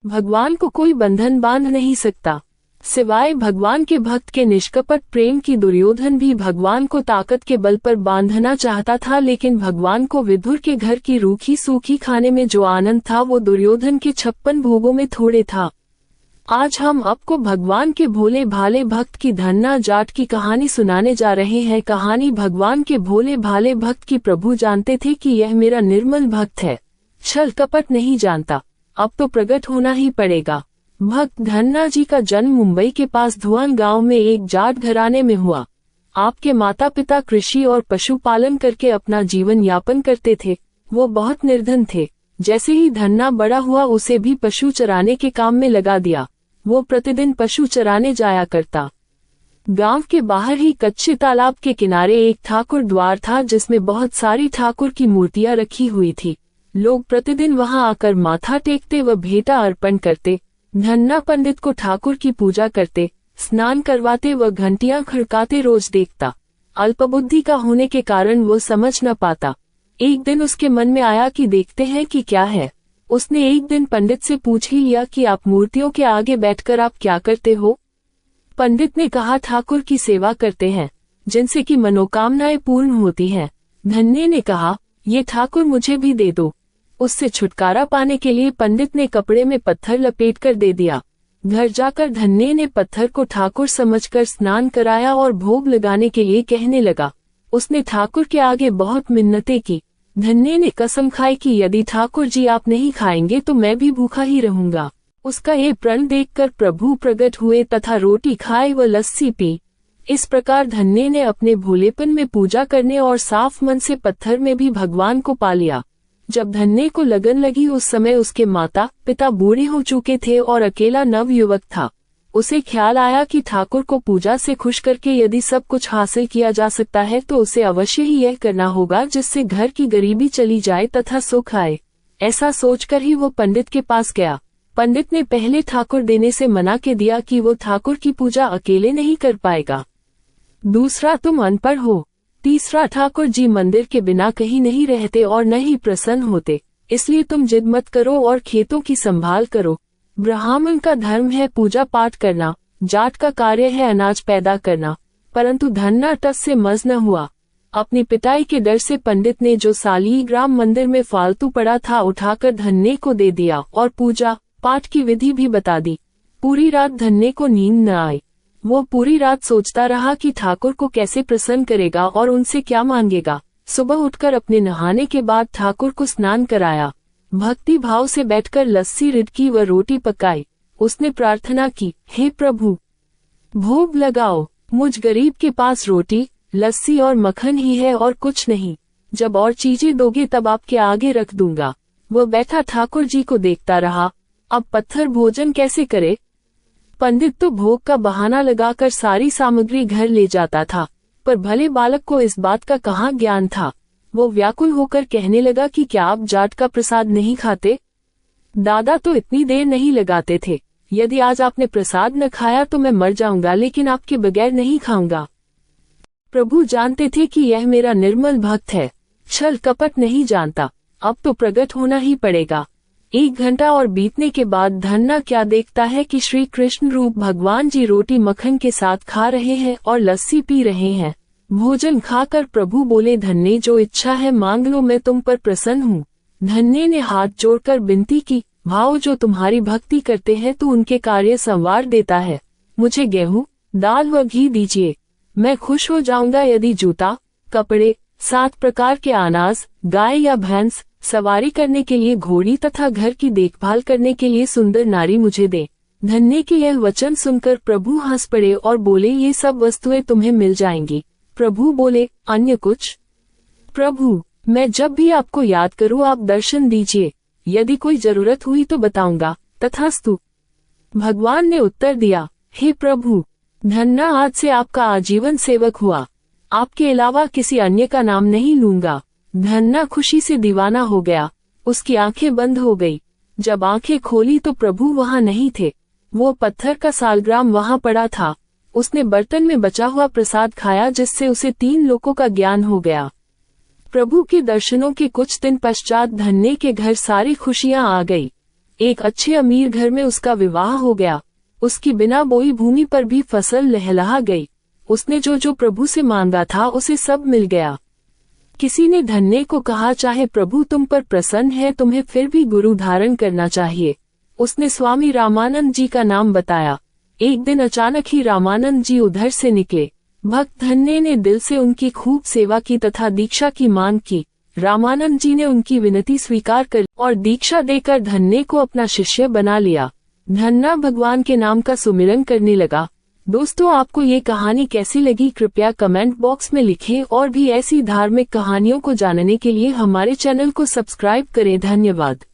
भगवान को कोई बंधन बांध नहीं सकता। सिवाय भगवान के भक्त के निष्कपट प्रेम की दुर्योधन भी भगवान को ताकत के बल पर बांधना चाहता था, लेकिन भगवान को विदुर के घर की रूखी सूखी खाने में जो आनंद था वो दुर्योधन के 56 भोगों में थोड़े था। आज हम आपको भगवान के भोले भाले भक्त की धन्ना जाट की कहानी सुनाने जा रहे हैं। कहानी भगवान के भोले भाले भक्त की। प्रभु जानते थे कि यह मेरा निर्मल भक्त है, छल कपट नहीं जानता, अब तो प्रकट होना ही पड़ेगा। भक्त धन्ना जी का जन्म मुंबई के पास धुआन गांव में एक जाट घराने में हुआ। आपके माता पिता कृषि और पशुपालन करके अपना जीवन यापन करते थे। वो बहुत निर्धन थे। जैसे ही धन्ना बड़ा हुआ उसे भी पशु चराने के काम में लगा दिया। वो प्रतिदिन पशु चराने जाया करता। गांव के बाहर ही कच्चे तालाब के किनारे एक ठाकुर द्वार था जिसमें बहुत सारी ठाकुर की मूर्तियां रखी हुई थी। लोग प्रतिदिन वहां आकर माथा टेकते व भेंटा अर्पण करते। धन्ना पंडित को ठाकुर की पूजा करते, स्नान करवाते व घंटियां खड़काते रोज देखता। अल्पबुद्धि का होने के कारण वो समझ न पाता। एक दिन उसके मन में आया कि देखते हैं कि क्या है। उसने एक दिन पंडित से पूछ ही लिया कि आप मूर्तियों के आगे बैठकर आप क्या करते हो। पंडित ने कहा, ठाकुर की सेवा करते हैं, जिनसे कि मनोकामनाएं पूर्ण होती हैं। धन्ने ने कहा, ये ठाकुर मुझे भी दे दो। उससे छुटकारा पाने के लिए पंडित ने कपड़े में पत्थर लपेटकर दे दिया। घर जाकर धन्ने ने पत्थर को ठाकुर समझकर स्नान कराया और भोग लगाने के लिए कहने लगा। उसने ठाकुर के आगे बहुत मिन्नतें की। धन्ने ने कसम खाई कि यदि ठाकुर जी आप नहीं खाएंगे तो मैं भी भूखा ही रहूंगा। उसका ये प्रण देखकर प्रभु प्रकट हुए तथा रोटी खाई व लस्सी पी। इस प्रकार धन्ने ने अपने भोलेपन में पूजा करने और साफ मन से पत्थर में भी भगवान को पा लिया। जब धन्ने को लगन लगी उस समय उसके माता पिता बूढ़े हो चुके थे और अकेला नव युवक था। उसे ख्याल आया कि ठाकुर को पूजा से खुश करके यदि सब कुछ हासिल किया जा सकता है तो उसे अवश्य ही यह करना होगा जिससे घर की गरीबी चली जाए तथा सुख आए। ऐसा सोचकर ही वो पंडित के पास गया। पंडित ने पहले ठाकुर देने से मना के दिया कि वो ठाकुर की पूजा अकेले नहीं कर पाएगा। दूसरा, तुम अनपढ़ हो। तीसरा, ठाकुर जी मंदिर के बिना कहीं नहीं रहते और न ही प्रसन्न होते, इसलिए तुम जिद मत करो और खेतों की संभाल करो। ब्राह्मण का धर्म है पूजा पाठ करना, जाट का कार्य है अनाज पैदा करना। परंतु धन्ना टस से मज न हुआ। अपनी पिटाई के डर से पंडित ने जो सालीग्राम मंदिर में फालतू पड़ा था उठाकर धन्ने को दे दिया और पूजा पाठ की विधि भी बता दी। पूरी रात धन्ने को नींद न आई। वो पूरी रात सोचता रहा कि ठाकुर को कैसे प्रसन्न करेगा और उनसे क्या मांगेगा। सुबह उठकर अपने नहाने के बाद ठाकुर को स्नान कराया। भक्ति भाव से बैठकर लस्सी रिड़की व रोटी पकाई। उसने प्रार्थना की, हे प्रभु, भोग लगाओ। मुझ गरीब के पास रोटी लस्सी और मक्खन ही है और कुछ नहीं। जब और चीजें दोगे तब आपके आगे रख दूंगा। वो बैठा ठाकुर जी को देखता रहा। अब पत्थर भोजन कैसे करे। पंडित तो भोग का बहाना लगाकर सारी सामग्री घर ले जाता था, पर भले बालक को इस बात का कहाँ ज्ञान था। वो व्याकुल होकर कहने लगा कि क्या आप जाट का प्रसाद नहीं खाते। दादा तो इतनी देर नहीं लगाते थे। यदि आज आपने प्रसाद न खाया तो मैं मर जाऊंगा, लेकिन आपके बगैर नहीं खाऊंगा। प्रभु जानते थे कि यह मेरा निर्मल भक्त है, छल कपट नहीं जानता, अब तो प्रकट होना ही पड़ेगा। 1 घंटा और बीतने के बाद धन्ना क्या देखता है कि श्री कृष्ण रूप भगवान जी रोटी मक्खन के साथ खा रहे हैं और लस्सी पी रहे हैं। भोजन खाकर प्रभु बोले, धन्ने जो इच्छा है मांग लो, मैं तुम पर प्रसन्न हूँ। धन्ने ने हाथ जोड़कर विनती की, भाव जो तुम्हारी भक्ति करते हैं तो उनके कार्य संवार देता है। मुझे गेहूं दाल व घी दीजिए, मैं खुश हो जाऊंगा। यदि जूता कपड़े 7 प्रकार के अनाज, गाय या भैंस, सवारी करने के लिए घोड़ी तथा घर की देखभाल करने के लिए सुंदर नारी मुझे दे। धन्ने के यह वचन सुनकर प्रभु हंस पड़े और बोले, ये सब वस्तुएं तुम्हें मिल जाएंगी। प्रभु बोले, अन्य कुछ। प्रभु, मैं जब भी आपको याद करूं आप दर्शन दीजिए, यदि कोई जरूरत हुई तो बताऊंगा। तथास्तु। भगवान ने उत्तर दिया, हे प्रभु, धन्ना आज से आपका आजीवन सेवक हुआ, आपके अलावा किसी अन्य का नाम नहीं लूंगा। धन्ना खुशी से दीवाना हो गया। उसकी आंखें बंद हो गई। जब आंखें खोली तो प्रभु वहां नहीं थे। वो पत्थर का सालग्राम वहां पड़ा था। उसने बर्तन में बचा हुआ प्रसाद खाया जिससे उसे 3 लोकों का ज्ञान हो गया। प्रभु के दर्शनों के कुछ दिन पश्चात धन्ने के घर सारी खुशियां आ गई। एक अच्छे अमीर घर में उसका विवाह हो गया। उसकी बिना बोई भूमि पर भी फसल लहलहा गई। उसने जो प्रभु से मांगा था उसे सब मिल गया। किसी ने धन्य को कहा, चाहे प्रभु तुम पर प्रसन्न है, तुम्हें फिर भी गुरु धारण करना चाहिए। उसने स्वामी रामानंद जी का नाम बताया। एक दिन अचानक ही रामानंद जी उधर से निकले। भक्त धन्य ने दिल से उनकी खूब सेवा की तथा दीक्षा की मांग की। रामानंद जी ने उनकी विनती स्वीकार कर और दीक्षा देकर धन्य को अपना शिष्य बना लिया। धन्ना भगवान के नाम का सुमिरन करने लगा। दोस्तों, आपको ये कहानी कैसी लगी कृपया कमेंट बॉक्स में लिखें और भी ऐसी धार्मिक कहानियों को जानने के लिए हमारे चैनल को सब्सक्राइब करें। धन्यवाद।